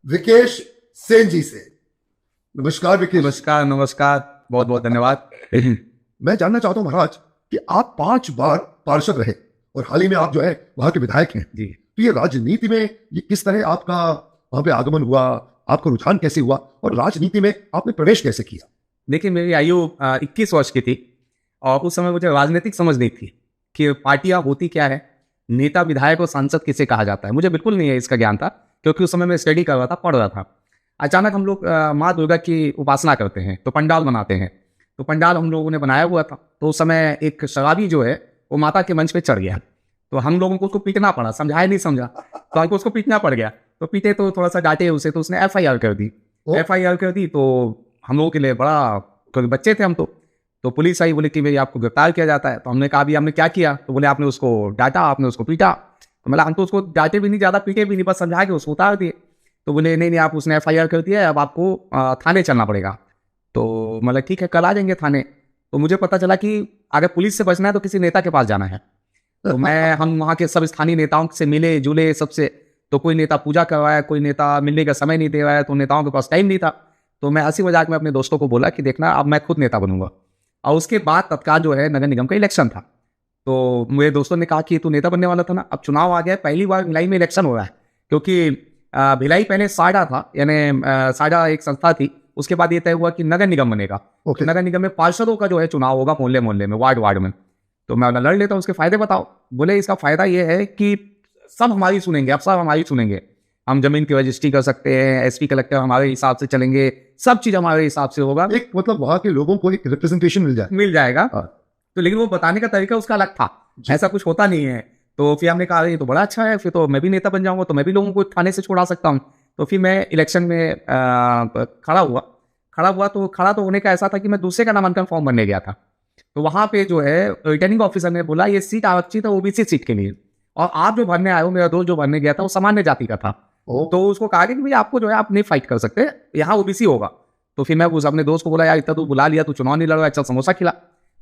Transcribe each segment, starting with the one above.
विकेश सेन जी से। नमस्कार विकेश। नमस्कार नमस्कार, बहुत बहुत धन्यवाद। मैं जानना चाहता हूँ महाराज कि आप 5 बार पार्षद रहे और हाल ही में आप जो है वहां के विधायक हैं। जी, तो ये राजनीति में ये किस तरह आपका वहां पे आगमन हुआ, आपका रुझान कैसे हुआ और राजनीति में आपने प्रवेश कैसे किया? देखिए मेरी आयु 21 वर्ष की थी और उस समय मुझे राजनीतिक समझ नहीं थी कि पार्टियां होती क्या है, नेता विधायक और सांसद किसे कहा जाता है। मुझे बिल्कुल नहीं है इसका ज्ञान था, क्योंकि उस समय मैं स्टडी कर रहा था, पढ़ रहा था। अचानक हम लोग माँ दुर्गा की उपासना करते हैं तो पंडाल बनाते हैं। तो पंडाल हम लोगों ने बनाया हुआ था। तो उस समय एक शराबी जो है वो माता के मंच पे चढ़ गया। तो हम लोगों को उसको पीटना पड़ा, समझाया नहीं समझा तो हमको उसको पीटना पड़ गया। तो पीटे तो थोड़ा सा डांटे उसे, तो उसने FIR कर दी। FIR कर दी तो हम लोगों के लिए बड़ा, क्योंकि बच्चे थे हम तो पुलिस आई, बोले कि भाई आपको गिरफ्तार किया जाता है। तो हमने कहा भी हमने क्या किया? तो बोले आपने उसको डांटा, आपने उसको पीटा। तो मतलब हम तो उसको डांटे भी नहीं, ज़्यादा पीटे भी नहीं, बस समझा के उसको उतार दिए। तो बोले नहीं नहीं, आप उसने FIR कर दिया है, अब आपको थाने चलना पड़ेगा। तो मतलब ठीक है, कल आ जाएंगे थाने। तो मुझे पता चला कि अगर पुलिस से बचना है तो किसी नेता के पास जाना है। तो हम वहाँ के सब स्थानीय नेताओं से मिले जुले सबसे। तो कोई नेता पूजा करवाया, कोई नेता मिलने का समय नहीं दे रहा है, तो नेताओं के पास टाइम नहीं था। तो मैं हंसी मजाक में अपने दोस्तों को बोला कि देखना अब मैं खुद नेता बनूंगा। और उसके बाद तत्काल जो है नगर निगम का इलेक्शन था। तो मेरे दोस्तों ने कहा कि तू नेता बनने वाला था ना, अब चुनाव आ गया है, पहली बार भिलाई में इलेक्शन हो रहा है। क्योंकि भिलाई पहले साडा था, यानी साडा एक संस्था थी। उसके बाद ये तय हुआ कि नगर निगम बनेगा। ओके। नगर निगम में पार्षदों का जो है चुनाव होगा, मोहल्ले मोहल्ले में, वार्ड वार्ड में। तो मैं लड़ लेता हूँ, उसके फायदे बताओ। बोले इसका फायदा ये है कि सब हमारी सुनेंगे, अब सब हमारी सुनेंगे। हम जमीन की रजिस्ट्री कर सकते हैं, SP कलेक्टर हमारे हिसाब से चलेंगे, सब चीज हमारे हिसाब से होगा। एक मतलब वहां के लोगों को एक रिप्रेजेंटेशन मिल जाएगा। हाँ। तो लेकिन वो बताने का तरीका उसका अलग था, ऐसा कुछ होता नहीं है। तो फिर हमने कहा ये तो बड़ा अच्छा है, फिर तो मैं भी नेता बन जाऊंगा, तो मैं भी लोगों को थाने से छुड़ा सकता हूँ। तो फिर मैं इलेक्शन में खड़ा तो होने का ऐसा था कि मैं दूसरे का नामांकन फॉर्म भरने गया था। तो वहां पे जो है रिटर्निंग ऑफिसर ने बोला ये सीट आरक्षित है OBC सीट के लिए, और आप जो भरने आए हो, मेरा दोस्त जो भरने गया था वो सामान्य जाति का था। तो उसको कहा कि भाई आपको जो है आप नहीं फाइट कर सकते, यहाँ OBC होगा। तो फिर मैं उस अपने दोस्त को बोला यार इतना तू बुला लिया, तू चुनाव नहीं लड़ रहा है, चल समोसा खिला।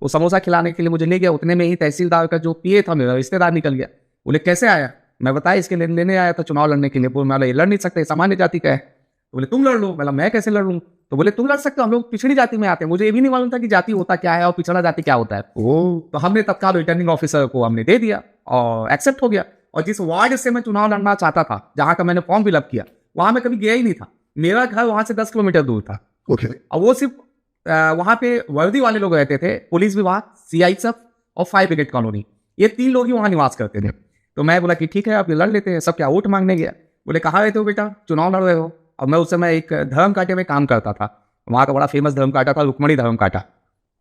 वो समोसा खिलाने के लिए मुझे ले गया। उतने में ही तहसीलदार का जो PA था मेरा रिश्तेदार निकल गया। बोले कैसे आया? मैं बताया इसके लेने आया था चुनाव लड़ने के लिए। बोले मैं ये लड़ नहीं सकते, सामान्य जाति का है। तो बोले तुम लड़ लो। मतलब मैं कैसे लड़ लूँ? तो बोले तुम लड़ सकते हो, हम लोग पिछड़ी जाति में आते हैं। मुझे ये भी नहीं मालूम था कि जाति होता क्या है और पिछड़ा जाति क्या होता है। तो हमने तत्काल रिटर्निंग ऑफिसर को हमने दे दिया और एक्सेप्ट हो गया। और जिस वार्ड से मैं चुनाव लड़ना चाहता था, जहां का मैंने फॉर्म फिलअप किया, वहां मैं कभी गया ही नहीं था। मेरा घर वहां से 10 किलोमीटर दूर था। ओके। और वो सिर्फ वहां पे वर्दी वाले लोग रहते थे, पुलिस विभाग, CISF और फायर ब्रिगेड कॉलोनी, ये 3 लोग ही वहां निवास करते थे। तो मैं बोला कि ठीक है आप लड़ लेते हैं। सब क्या वोट मांगने गया। बोले कहाँ रहते हो बेटा? चुनाव लड़ रहे हो? और मैं उस समय एक धर्म कांटे में काम करता था। वहाँ का बड़ा फेमस धर्म कांटा था, रुक्मणी धर्म कांटा।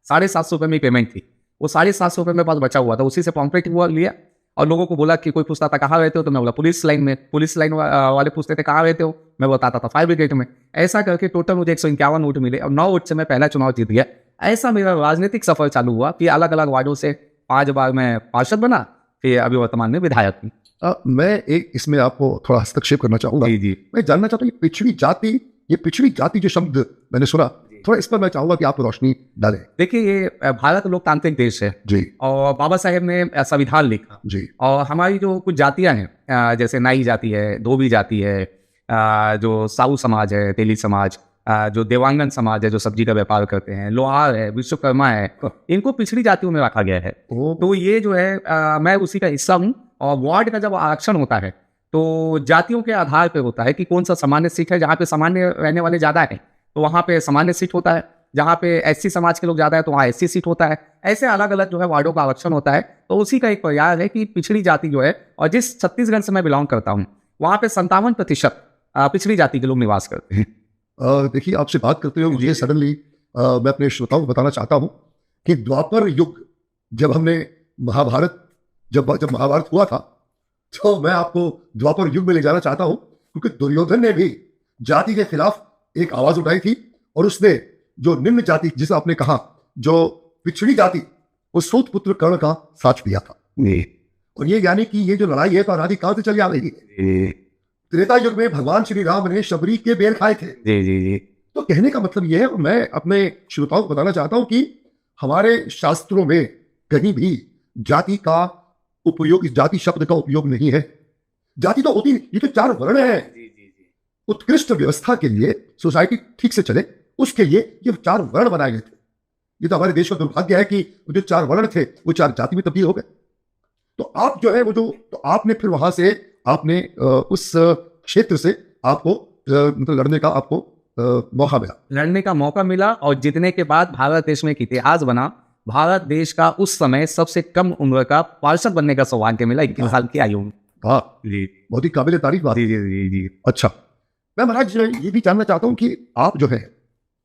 750 रुपये में पेमेंट थी। वो 750 रुपये मेरे पास बचा हुआ था, उसी से पॉम्पलेट हुआ लिया। और लोगों को बोला कि कोई पूछता था कहाँ रहते हो, तो मैं बोला पुलिस लाइन में। पुलिस लाइन वाले पूछते थे कहाँ रहते हो, मैं बताता था फायर ब्रिगेड में। ऐसा करके टोटल मुझे 151 वोट मिले और 9 वोट से मैं पहला चुनाव जीत गया। ऐसा मेरा राजनीतिक सफर चालू हुआ। फिर अलग अलग वार्डों से 5 बार मैं पार्षद बना, फिर अभी वर्तमान में विधायक हूँ। मैं एक इसमें आपको थोड़ा हस्तक्षेप करना चाहूंगा। जी जी। मैं जानना चाहता हूँ ये पिछड़ी जाति जो शब्द मैंने सुना, थोड़ा इस पर मैं चाहूंगा कि आप रोशनी डालें। देखिए ये भारत लोकतांत्रिक देश है जी। और बाबा साहेब ने संविधान लिखा। जी। और हमारी जो कुछ जातियां हैं, जैसे नाई जाति है, धोबी जाति है, जो साहू समाज है, तेली समाज, जो देवांगन समाज है जो सब्जी का व्यापार करते हैं, लोहार है, विश्वकर्मा है, इनको पिछड़ी जातियों में रखा गया है। तो ये जो है मैं उसी का हिस्सा हूँ। और वार्ड का जब आरक्षण होता है तो जातियों के आधार पर होता है कि कौन सा सामान्य सीट है, जहाँ पे सामान्य रहने वाले ज्यादा है तो वहाँ पे सामान्य सीट होता है, जहाँ पे SC समाज के लोग ज्यादा है तो वहाँ SC सीट होता है। ऐसे अलग अलग जो है वार्डों का आरक्षण होता है। तो उसी का एक प्रयास है कि पिछड़ी जाति जो है, और जिस छत्तीसगढ़ से मैं बिलोंग करता हूँ वहाँ पे 57% पिछड़ी जाति के लोग निवास करते हैं। देखिए आपसे बात करते हुए मुझे सडनली मैं अपने श्रोताओं को बताना चाहता हूँ कि द्वापर युग जब हमने महाभारत जब महाभारत हुआ था, तो मैं आपको द्वापर युग में ले जाना चाहता हूँ, क्योंकि दुर्योधन ने भी जाति के खिलाफ एक आवाज उठाई थी और उसने जो निम्न जाति, जिसे आपने कहा जो पिछड़ी जाति, वो सूत पुत्र कर्ण का साथ दिया था। और ये यानी कि ये जो लड़ाई है तो अनादिकाल से चली आ रही है। त्रेता युग में भगवान श्री राम ने शबरी के बेर खाए थे। जी जी जी। तो कहने का मतलब यह है, मैं अपने श्रोताओं को बताना चाहता हूं कि हमारे शास्त्रों में कहीं भी जाति का उपयोग, इस जाति शब्द का उपयोग नहीं है। जाति तो होती, ये तो 4 वर्ण है। उत्कृष्ट व्यवस्था के लिए, सोसाइटी ठीक से चले, उसके लिए ये 4 वर्ण बनाए गए थे। ये तो हमारे देश का दुर्भाग्य है कि जो 4 वर्ण थे वो 4 जाति में तब्दील हो गए। तो आप जो है वो जो, तो आपने फिर वहां से आपने उस क्षेत्र से आपको मतलब लड़ने का आपको मौका मिला। लड़ने का मौका मिला और जीतने के बाद भारत देश में एक इतिहास बना। भारत देश का उस समय सबसे कम उम्र का पार्षद बनने का सौभाग्य मिला 21 साल की आयु में। हाँ जी बहुत ही काबिल तारीफ बात। जी जी जी। अच्छा, मैं महाराज ये भी जानना चाहता हूँ कि आप जो है,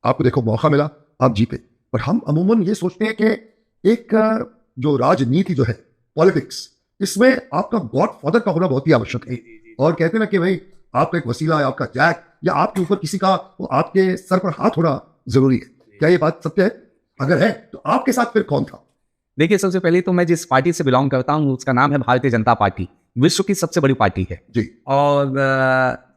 आपको देखो मौका मिला, आप जीते, पर हम अमूमन ये सोचते हैं कि एक जो राजनीति जो है, पॉलिटिक्स, इसमें आपका गॉड फादर का होना बहुत ही आवश्यक है। और कहते हैं ना कि भाई आपका एक वसीला है, आपका जैक, या आपके ऊपर किसी का वो आपके सर पर हाथ होना जरूरी है। क्या ये बात सत्य है? अगर है तो आपके साथ फिर कौन था? देखिए, सबसे पहले तो मैं जिस पार्टी से बिलोंग करता हूँ उसका नाम है भारतीय जनता पार्टी। विश्व की सबसे बड़ी पार्टी है जी। और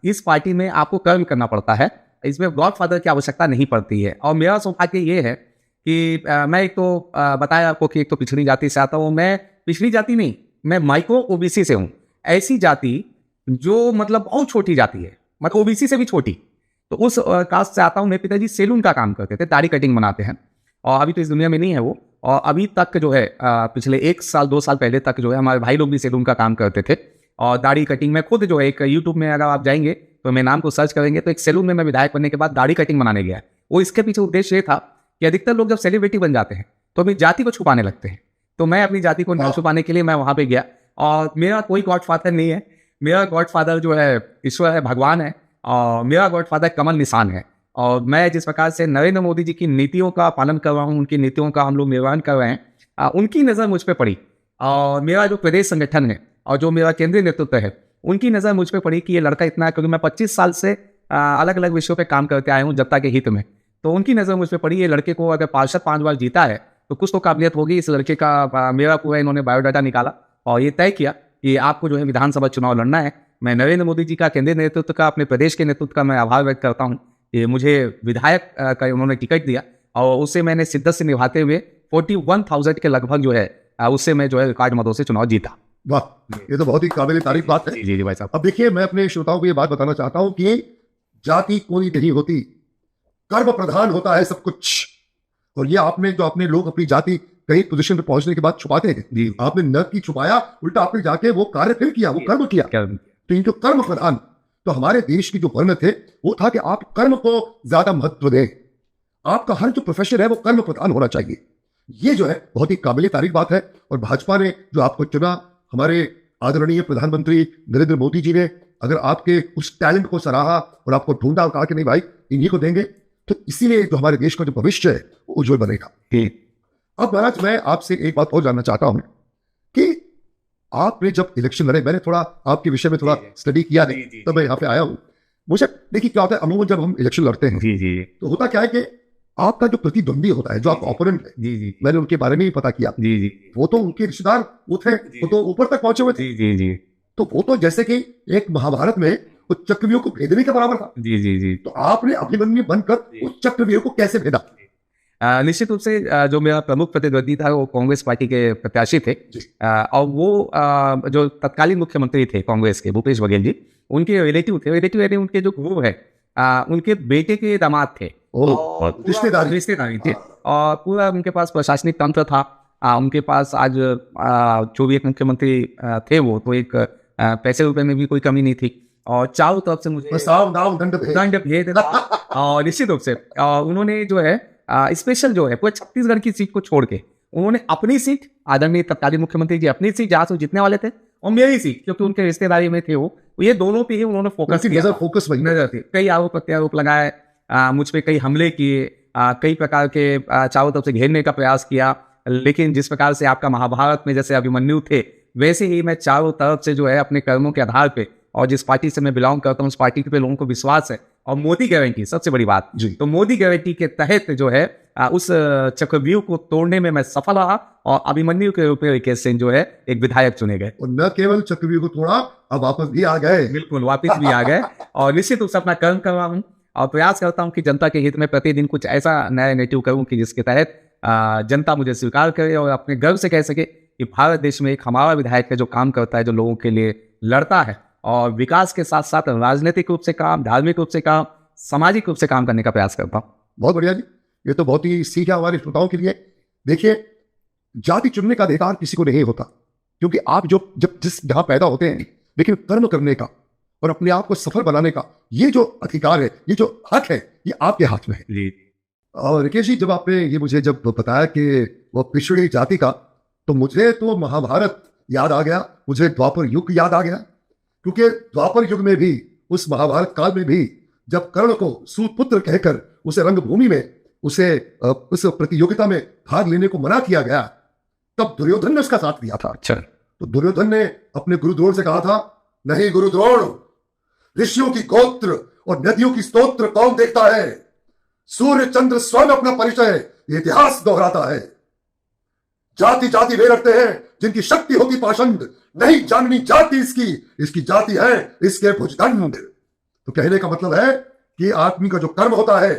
इस पार्टी में आपको कर्म करना पड़ता है, इसमें गॉडफादर की आवश्यकता नहीं पड़ती है। और मेरा सौभाग्य ये है कि मैं एक तो बताया आपको कि एक तो पिछड़ी जाति से आता हूँ। मैं पिछड़ी जाति नहीं, मैं माइक्रो ओबीसी से हूँ। ऐसी जाति जो मतलब बहुत छोटी जाति है, मतलब ओबीसी से भी छोटी। तो उस कास्ट से आता हूँ। मेरे पिताजी सैलून का काम करते थे, दाढ़ी कटिंग बनाते हैं, और अभी तो इस दुनिया में नहीं है वो। और अभी तक जो है पिछले 1 साल 2 साल पहले तक जो है हमारे भाई लोग भी सैलून का काम करते थे और दाढ़ी कटिंग में खुद जो है, एक यूट्यूब में अगर आप जाएंगे तो मेरे नाम को सर्च करेंगे तो एक सैलून में मैं विधायक बनने के बाद दाढ़ी कटिंग बनाने गया। वो इसके पीछे उद्देश्य ये था कि अधिकतर लोग जब सेलिब्रिटी बन जाते हैं तो अपनी जाति को छुपाने लगते हैं। तो मैं अपनी जाति को न छुपाने के लिए मैं वहाँ पे गया। और मेरा कोई गॉडफादर नहीं है, मेरा गॉडफादर जो है ईश्वर है, भगवान है। और मेरा गॉडफादर कमल निशान है। और मैं जिस प्रकार से नरेंद्र मोदी जी की नीतियों का पालन कर रहा हूँ, उनकी नीतियों का हम लोग निर्वहन कर रहे हैं, उनकी नज़र मुझ पर पड़ी। और मेरा जो प्रदेश संगठन है और जो मेरा केंद्रीय नेतृत्व है, उनकी नज़र मुझ पर पड़ी कि ये लड़का इतना, क्योंकि मैं 25 साल से अलग अलग विषयों पे काम करते आया हूँ जनता के हित में। तो उनकी नज़र मुझ पर पड़ी, ये लड़के को अगर पार्षद 5 बार जीता है तो कुछ तो काबिलियत होगी इस लड़के का। मेरा पूरा इन्होंने बायोडाटा निकाला और ये तय किया कि आपको जो है विधानसभा चुनाव लड़ना है। मैं नरेंद्र मोदी जी का, केंद्रीय नेतृत्व का, अपने प्रदेश के नेतृत्व का मैं आभार व्यक्त करता हूँ कि मुझे विधायक का उन्होंने टिकट दिया और उससे मैंने शिद्दत से निभाते हुए 41,000 के लगभग जो है उससे मैं जो है रिकॉर्ड मतों से चुनाव जीता। वाह, ये तो बहुत ही काबिल तारीफ बात है। जी जी भाई साहब। अब देखिए, मैं अपने श्रोताओं को ये बात बताना चाहता हूँ कि जाति कोई नहीं होती, कर्म प्रधान होता है सब कुछ। और ये आपने जो अपने लोग अपनी जाति कहीं पोजीशन पे पहुंचने के बाद छुपाते हैं जी, आपने न की छुपाया, उल्टा आपने जाके वो कार्य फिर किया, वो कर्म किया। तो इनको कर्म प्रधान, तो हमारे देश की जो वर्ण थे वो था कि आप कर्म को ज्यादा महत्व दें, आपका हर जो प्रोफेशन है वो कर्म प्रधान होना चाहिए। ये जो है बहुत ही काबिल तारीफ बात है। और भाजपा ने जो आपको चुना, हमारे आदरणीय प्रधानमंत्री नरेंद्र मोदी जी ने अगर आपके उस टैलेंट को सराहा और आपको ढूंढा और कहा कि नहीं भाई इन्हीं को देंगे, तो इसीलिए जो हमारे देश का जो भविष्य है वो उज्जवल बनेगा। अब महाराज, मैं आपसे एक बात और जानना चाहता हूं कि आपने जब इलेक्शन लड़े, मैंने थोड़ा आपके विषय में थोड़ा स्टडी किया नहीं, तब मैं यहाँ पे आया हूँ। मुझे देखिए क्या होता है, अमूमन जब हम इलेक्शन लड़ते हैं तो होता क्या है कि आपका जो प्रतिद्वंदी होता है, जो आपका ओपोनेंट है, मैंने उनके बारे में भी पता किया, वो तो उनके रिश्तेदार वो थे, वो तो ऊपर तक पहुंचे हुए थे। तो वो तो जैसे कि एक महाभारत में उस चक्रव्यूह को भेदने के बराबर था। तो आपने अभिमन्यु बनकर उस चक्रव्यूह को कैसे भेदा? निश्चित रूप से जो मेरा प्रमुख प्रतिद्वंदी था वो कांग्रेस पार्टी के प्रत्याशी थे। और वो जो तत्कालीन मुख्यमंत्री थे कांग्रेस के, भूपेश बघेल जी, उनके रिलेटिव थे। रिलेटिव यानी उनके जो गुरु है, उनके बेटे के दामाद थे, रिश्तेदारी थे। और पूरा उनके पास प्रशासनिक तंत्र था। उनके पास आज जो भी एक मुख्यमंत्री थे वो तो एक पैसे रुपए में भी कोई कमी नहीं थी। और चारों तरफ से मुझे दंड भेद था। और निश्चित रूप से उन्होंने जो है स्पेशल जो है पूरे छत्तीसगढ़ की सीट को छोड़ के उन्होंने अपनी सीट, आदरणीय तत्कालीन मुख्यमंत्री जी अपनी सीट जहाँ से जीतने वाले थे, और मेरी सीट क्योंकि उनके रिश्तेदारी में थे वो, ये दोनों पे ही उन्होंने फोकस किया। कई आरोप प्रत्यारोप लगाए मुझ पे, कई हमले किए, कई प्रकार के चारों तरफ से घेरने का प्रयास किया। लेकिन जिस प्रकार से आपका महाभारत में जैसे अभिमन्यु थे, वैसे ही मैं चारों तरफ से जो है अपने कर्मों के आधार पे, और जिस पार्टी से मैं बिलोंग करता हूँ उस पार्टी पे लोगों को विश्वास है। और मोदी गारंटी सबसे बड़ी बात जी, तो मोदी गारंटी के तहत जो है उस चक्रव्यूह को तोड़ने में मैं सफल रहा और अभिमन्यु के रूप में केस सिंह जो है एक विधायक चुने गए। और न केवल चक्रव्यूह को तोड़ा, अब वापस भी आ गए। बिल्कुल, वापस भी आ गए। और निश्चित रूप से अपना कर्म कर रहा हूँ और प्रयास करता हूँ कि जनता के हित में प्रतिदिन कुछ ऐसा नया नेटिव करूँ कि जिसके तहत जनता मुझे स्वीकार करे और अपने गर्व से कह सके कि भारत देश में एक हमारा विधायक है जो काम करता है, जो लोगों के लिए लड़ता है और विकास के साथ साथ राजनीतिक रूप से काम, धार्मिक रूप से काम, सामाजिक रूप से काम करने का प्रयास करता हूँ। बहुत बढ़िया जी, ये तो बहुत ही सीख है हमारे श्रोताओं के लिए। देखिए, जाति चुनने का अधिकार किसी को नहीं होता, क्योंकि आप जहाँ पैदा होते हैं, लेकिन कर्म करने का और अपने आप को सफल बनाने का ये जो अधिकार है, ये जो हक है, ये आपके हाथ में है जी। और रिकेश जी, जब आपने ये मुझे जब बताया कि वो पिछड़ी जाति का, तो मुझे तो महाभारत याद आ गया, मुझे द्वापर युग याद आ गया, क्योंकि द्वापर युग में भी, उस महाभारत काल में भी, जब कर्ण को सूतपुत्र कहकर उसे रंगभूमि में उसे उस प्रतियोगिता में भाग लेने को मना किया गया, तब दुर्योधन ने उसका साथ दिया था। अच्छा। तो दुर्योधन ने अपने गुरु द्रोण से कहा था, नहीं गुरु द्रोण, ऋषियों की गोत्र और नदियों की स्तोत्र कौन देखता है? सूर्य चंद्र स्वयं अपना परिचय ये इतिहास दोहराता है। जाति जाति वे रखते हैं जिनकी शक्ति होती पाषंड, नहीं जाननी जाति इसकी जाति है इसके भुजदंड। तो कहने का मतलब है कि आदमी का जो कर्म होता है,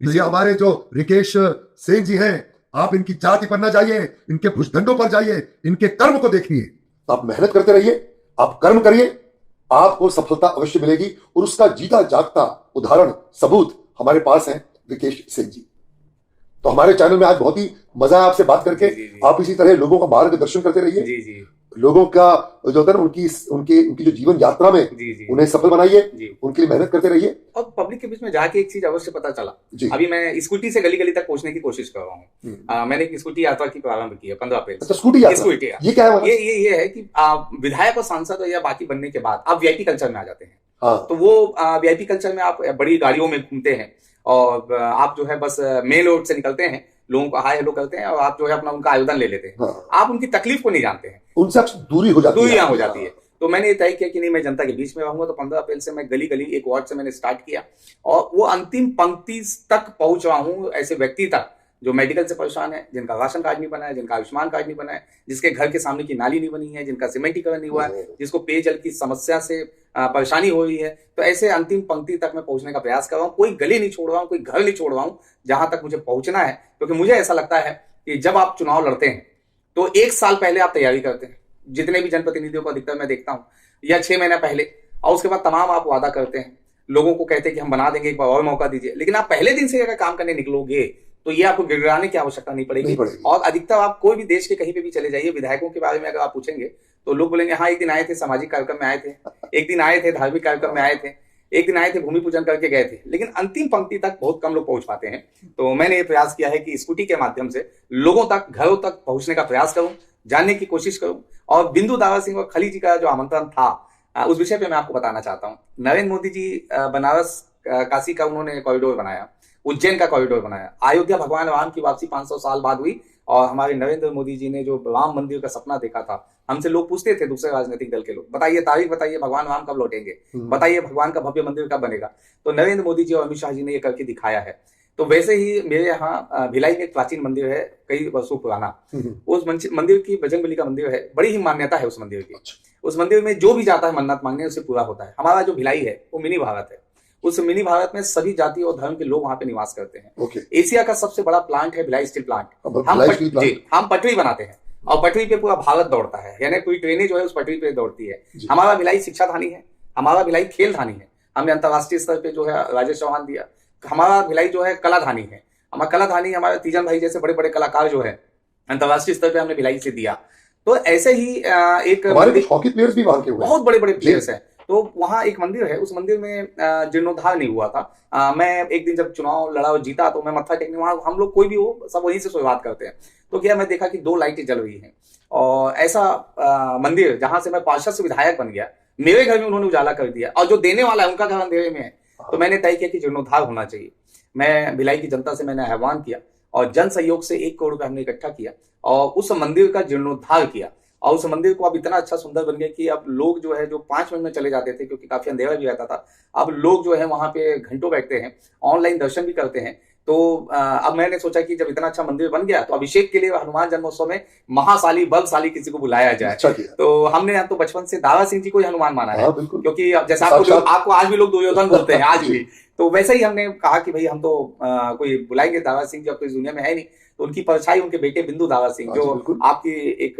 ये हमारे जो रिकेश सेन जी हैं, आप इनकी जाति पर ना जाइए, इनके भुजदंडों पर जाइए, इनके कर्म को देखिए। आप मेहनत करते रहिए, आप कर्म करिए, आपको सफलता अवश्य मिलेगी। और उसका जीता जागता उदाहरण, सबूत हमारे पास है रिकेश सेन जी। तो हमारे चैनल में आज बहुत ही मजा है आपसे बात करके। आप इसी तरह लोगों का मार्गदर्शन करते रहिए, जी जी। लोगों का जो होता है ना, उनकी जो जीवन यात्रा में उन्हें सफल बनाइए, उनके लिए मेहनत करते रहिए। और पब्लिक के बीच में जाके एक चीज अवश्य पता चला, अभी मैं स्कूटी से गली गली तक पहुंचने की कोशिश कर रहा हूँ। मैंने एक स्कूटी यात्रा की प्रारंभ की है 15 अप्रैल। अच्छा, स्कूटी यात्रा। ये क्या है? ये है कि विधायक और सांसद या बाकी बनने के बाद आप वीआईपी कल्चर में आ जाते हैं। तो वो वीआईपी कल्चर में आप बड़ी गाड़ियों में घूमते हैं और आप जो है बस मेल रोड से निकलते हैं, लोगों को हाय हेलो करते हैं और आप जो है अपना उनका आयोजन ले लेते हैं। आप उनकी तकलीफ को नहीं जानते हैं, उनसे दूरी हो जाती है। तो मैंने ये तय किया कि नहीं, मैं जनता के बीच में रहूंगा। तो 15 अप्रैल से मैं गली गली एक वार्ड से मैंने स्टार्ट किया और वो अंतिम पंक्ति तक पहुंच रहा हूं, ऐसे व्यक्ति तक जो मेडिकल से परेशान है, जिनका राशन कार्ड नहीं बना है, जिनका आयुष्मान कार्ड नहीं बना है, जिसके घर के सामने की नाली नहीं बनी है, जिनका सीमेंटीकरण नहीं हुआ है, जिसको पेयजल की समस्या से परेशानी हो रही है। तो ऐसे अंतिम पंक्ति तक मैं पहुंचने का प्रयास कर रहा हूँ। कोई गली नहीं छोड़ रहा हूँ, कोई घर नहीं छोड़ रहा हूँ, जहां तक मुझे पहुंचना है। क्योंकि मुझे ऐसा लगता है कि जब आप चुनाव लड़ते हैं तो 1 साल पहले आप तैयारी करते हैं, जितने भी जनप्रतिनिधियों को अधिकतर मैं देखता हूँ, या 6 महीना पहले, और उसके बाद तमाम आप वादा करते हैं, लोगों को कहते हैं कि हम बना देंगे, एक बार और मौका दीजिए। लेकिन आप पहले दिन से अगर काम करने निकलोगे तो ये आपको गिड़गिड़ाने की आवश्यकता नहीं पड़ेगी। और अधिकतर आप कोई भी देश के कहीं पे भी चले जाइए, विधायकों के बारे में अगर आप पूछेंगे तो लोग बोलेंगे हाँ, एक दिन आए थे सामाजिक कार्यक्रम में आए थे, एक दिन आए थे धार्मिक कार्यक्रम में आए थे, एक दिन आए थे भूमि पूजन करके गए थे। लेकिन अंतिम पंक्ति तक बहुत कम लोग पहुंच पाते हैं। तो मैंने ये प्रयास किया है कि स्कूटी के माध्यम से लोगों तक, घरों तक पहुंचने का प्रयास करूं, जानने की कोशिश करूं। और बिंदु दारा सिंह और खली जी का जो आमंत्रण था, उस विषय पे मैं आपको बताना चाहता हूँ। नरेंद्र मोदी जी बनारस काशी का उन्होंने कॉरिडोर बनाया, उज्जैन का कॉरिडोर बनाया, अयोध्या भगवान राम की वापसी 500 साल बाद हुई। और हमारे नरेंद्र मोदी जी ने जो राम मंदिर का सपना देखा था, हमसे लोग पूछते थे, दूसरे राजनीतिक दल के लोग, बताइए तारीख बताइए, भगवान राम कब लौटेंगे, बताइए भगवान का भव्य मंदिर कब बनेगा। तो नरेंद्र मोदी जी और अमित शाह जी ने ये करके दिखाया है। तो वैसे ही मेरे यहाँ भिलाई में एक प्राचीन मंदिर है, कई वर्षों पुराना। उस मंदिर की बजरंगबली का मंदिर है, बड़ी ही मान्यता है उस मंदिर की। उस मंदिर में जो भी जाता है मन्नत मांगने, उसे पूरा होता है। हमारा जो भिलाई है वो मिनी भारत है। उस मिनी भारत में सभी जाति और धर्म के लोग वहां पे निवास करते हैं। एशिया का सबसे बड़ा प्लांट है भिलाई स्टील प्लांट। हम पटरी बनाते हैं और पटरी पे पूरा भारत दौड़ता है, यानी पूरी ट्रेनें जो है उस पटरी पे दौड़ती है। हमारा भिलाई शिक्षा धानी है, हमारा भिलाई खेल धानी है, हमें अंतर्राष्ट्रीय स्तर पे जो है राजेश चौहान दिया। हमारा भिलाई जो है कला धानी है, हमारा कला धानी, हमारे तीजन भाई जैसे बड़े बड़े कलाकार जो है अंतर्राष्ट्रीय स्तर पे हमने भिलाई से दिया। तो ऐसे ही एक हॉकी प्लेयर्स भी वहां के हुए, बहुत बड़े बड़े प्लेयर्स हैं। तो वहां एक मंदिर है, उस मंदिर में जीर्णोद्धार नहीं हुआ था। मैं एक दिन जब चुनाव लड़ा और जीता तो मैं मत्था टेकने वहां, हम लोग कोई भी हो सब वहीं से शुरुआत करते हैं। तो क्या मैं देखा कि 2 लाइटें जल रही हैं और ऐसा मंदिर जहां से मैं पार्षद से विधायक बन गया, मेरे घर में उन्होंने उजाला कर दिया और जो देने वाला है उनका घर अंधेरे में है। तो मैंने तय किया कि जीर्णोद्धार होना चाहिए। मैं भिलाई की जनता से मैंने आह्वान किया और जन सहयोग से 1 करोड़ रुपए हमने इकट्ठा किया और उस मंदिर का जीर्णोद्धार किया। और उस मंदिर को अब इतना अच्छा सुंदर बन गया कि अब लोग जो है जो 5 मिनट में चले जाते थे, क्योंकि काफी अंधेरा भी रहता था, अब लोग जो है वहां पे घंटों बैठते हैं, ऑनलाइन दर्शन भी करते हैं। तो अब मैंने सोचा कि जब इतना अच्छा मंदिर बन गया तो अभिषेक के लिए हनुमान जन्मोत्सव में महाशाली बलशाली किसी को बुलाया जाए। तो हमने तो बचपन से दारा सिंह जी को ही हनुमान माना है, क्योंकि जैसे आपको आज भी लोग दुर्योधन बोलते हैं, आज भी। तो वैसे ही हमने कहा कि भाई हम तो कोई बुलाएंगे, दारा सिंह जी अब तो इस दुनिया में है नहीं, तो उनकी परछाई उनके बेटे बिंदु दावा सिंह, हाँ जी, जो बिल्कुल। आपकी एक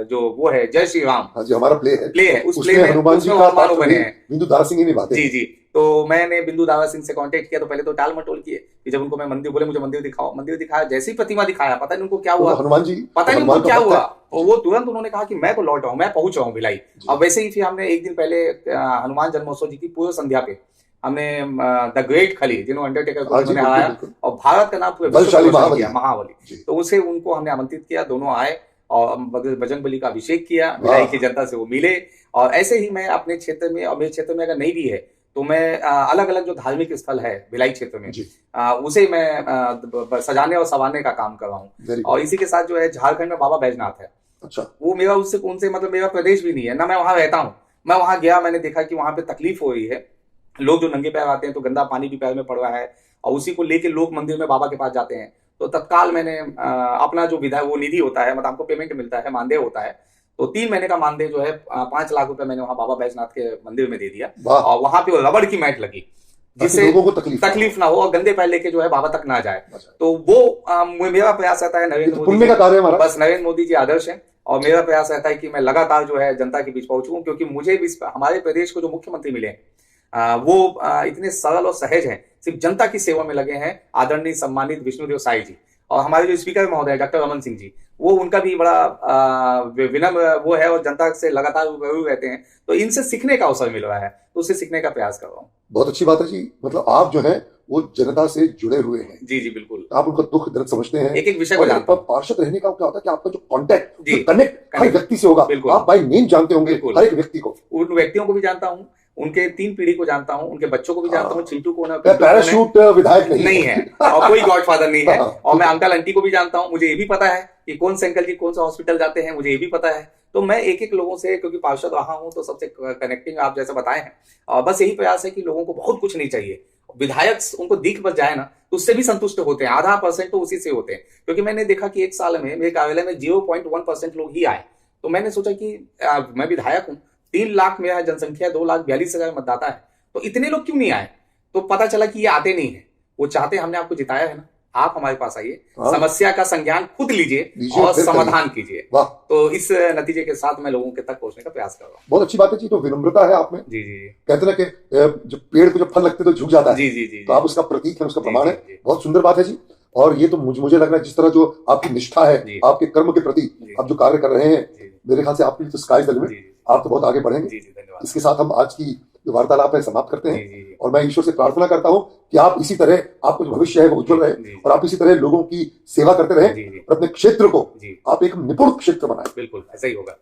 जो वो है जय श्री राम हाँ जी, हमारा प्ले है, उस उसमें प्ले में हनुमान जी उसमें का हनुमान पात्र बने भी हैं। बिंदु दारा सिंह ही निभाते जी हैं। जी। तो मैंने बिंदु दावा सिंह से कांटेक्ट किया, तो पहले तो टाल मटोल किए कि जब उनको मैं मंदिर बोले मुझे मंदिर दिखाओ, मंदिर दिखाया, जैसी प्रतिमा दिखाया पता नहीं उनको क्या तो हुआ, हनुमान जी, पता नहीं हनुमान उनको का क्या भक्त हुआ, है। और वो तुरंत उन्होंने कहा कि मैं तो लौट रहा हूँ, मैं पहुंच रहा हूँ भिलाई। जी। अब वैसे ही फिर हमने एक दिन पहले हनुमान जन्मोत्सव जी की पूर्व संध्या पे हमने द ग्रेट खली, जिन्होंने अंडरटेकर को हाँ जी, उन्होंने बिल्कुल, हराया बिल्कुल। और भारत का नाम पूरे विश्व बलशाली में रोशन महाबली। किया, महाबली, जी। तो उसे उनको हमने आमंत्रित किया, दोनों आए और बजरंग बली का अभिषेक किया, भिलाई वाह। की जनता से वो मिले। और ऐसे ही मैं अपने क्षेत्र में, और मेरे क्षेत्र में अगर नहीं भी है तो मैं अलग अलग जो धार्मिक स्थल है भिलाई क्षेत्र में, जी, उसे मैं सजाने और संवारने का काम कर रहा हूँ। वेरी और गुड। इसी के साथ जो है झारखंड में बाबा बैजनाथ है, अच्छा, वो मेरा उससे उनसे मतलब मेरा प्रदेश भी नहीं है ना, मैं वहां रहता हूँ। मैं वहां गया, मैंने देखा कि वहां पे तकलीफ हो रही है, लोग जो नंगे पैर आते हैं तो गंदा पानी भी पैर में पड़ रहा है, और उसी को लेके लोग मंदिर में बाबा के पास जाते हैं। तो तत्काल मैंने अपना जो विधा वो निधि होता है, मतलब हमको पेमेंट मिलता है, मानदेय होता है, तो 3 महीने का मानदेय जो है 5 लाख रुपए मैंने वहां बाबा बैजनाथ के मंदिर में दे दिया। वाह। और वहां पे वो रबड़ की मैट लगी ताकि जिससे लोगों को तकलीफ ना हो और गंदे पैर लेके जो है बाबा तक ना जाए। अच्छा। तो वो मेरा प्रयास रहता है, ये नरेंद्र तो मोदी पुण्य का कार्य है हमारा। बस नरेंद्र मोदी जी आदर्श हैं, और मेरा प्रयास रहता है कि मैं लगातार जो है जनता के बीच पहुंचूं, क्योंकि मुझे भी हमारे प्रदेश को जो मुख्यमंत्री मिले वो इतने सरल और सहज हैं, सिर्फ जनता की सेवा में लगे हैं, आदरणीय सम्मानित विष्णुदेव साई जी। और हमारे जो स्पीकर महोदय डॉक्टर रमन सिंह जी, वो उनका भी बड़ा विनम्र वो है और जनता से लगातार रूबरू रहते हैं, तो इनसे सीखने का अवसर मिल रहा है, तो उससे सीखने का प्रयास कर रहा हूँ। बहुत अच्छी बात है जी, मतलब आप जो है वो जनता से जुड़े हुए हैं। जी जी बिल्कुल, आप उनका दुख दर्द समझते हैं। एक एक विषय को और जानता हूँ। पार्षद रहने का क्या होता है कि आपका जो कॉन्टैक्ट, जी, जो कनेक्ट हर connect, व्यक्ति से होगा। बिल्कुल। आप बाय नेम जानते होंगे बिल्कुल। हर एक व्यक्ति को। उन व्यक्तियों को भी जानता हूँ, उनके 3 पीढ़ी को जानता हूँ, उनके बच्चों को भी जानता हूँ, चिंटू को पैराशूट विधायक नहीं है और कोई गॉडफादर नहीं है। हाँ, और मैं अंकल आंटी को भी जानता हूँ, मुझे ये भी पता है कि कौन से अंकल जी कौन सा हॉस्पिटल जाते हैं, मुझे ये भी पता है। तो मैं एक एक लोगों से, क्योंकि पार्षद रहा हूँ, तो सबसे कनेक्टिंग आप जैसे बताए हैं, और बस यही प्रयास है कि लोगों को बहुत कुछ नहीं चाहिए, विधायक उनको दिख बच जाए ना तो उससे भी संतुष्ट होते हैं, 0.5% तो उसी से होते हैं। क्योंकि मैंने देखा कि 1 साल में मेरे कार्यालय में 0.1% लोग ही आए, तो मैंने सोचा कि मैं विधायक हूँ, 3 लाख मेरा जनसंख्या, 2,42,000 मतदाता है, तो इतने लोग क्यों नहीं आए? तो पता चला कि ये आते नहीं है, वो चाहते, हमने आपको जिताया है ना, आप हमारे पास आइए, समस्या का संज्ञान खुद लीजिए और समाधान कीजिए। तो इस नतीजे के साथ मैं लोगों के तक पहुंचने का प्रयास कर रहा हूँ। बहुत अच्छी बात है जी, तो विनम्रता है आप में। जी जी, कहते ना कि जब पेड़ को जब फल लगते तो झुक जाता है। जी जी जी, तो आप उसका प्रतीक है, उसका प्रमाण है। जी, बहुत सुंदर बात है जी। और ये तो मुझे लग रहा है जिस तरह जो आपकी निष्ठा है, आपके कर्म के प्रति आप जो कार्य कर रहे हैं, मेरे ख्याल से आपके लिए तो स्काई द लिमिट, आप तो बहुत आगे बढ़ेंगे। इसके साथ हम आज की जो वार्तालाप है समाप्त करते हैं, और मैं ईश्वर से प्रार्थना करता हूं कि आप इसी तरह, आपका जो भविष्य है वो उज्जवल रहे, और आप इसी तरह लोगों की सेवा करते रहें, और अपने क्षेत्र को आप एक निपुण क्षेत्र बनाएं। बिल्कुल ऐसा ही होगा।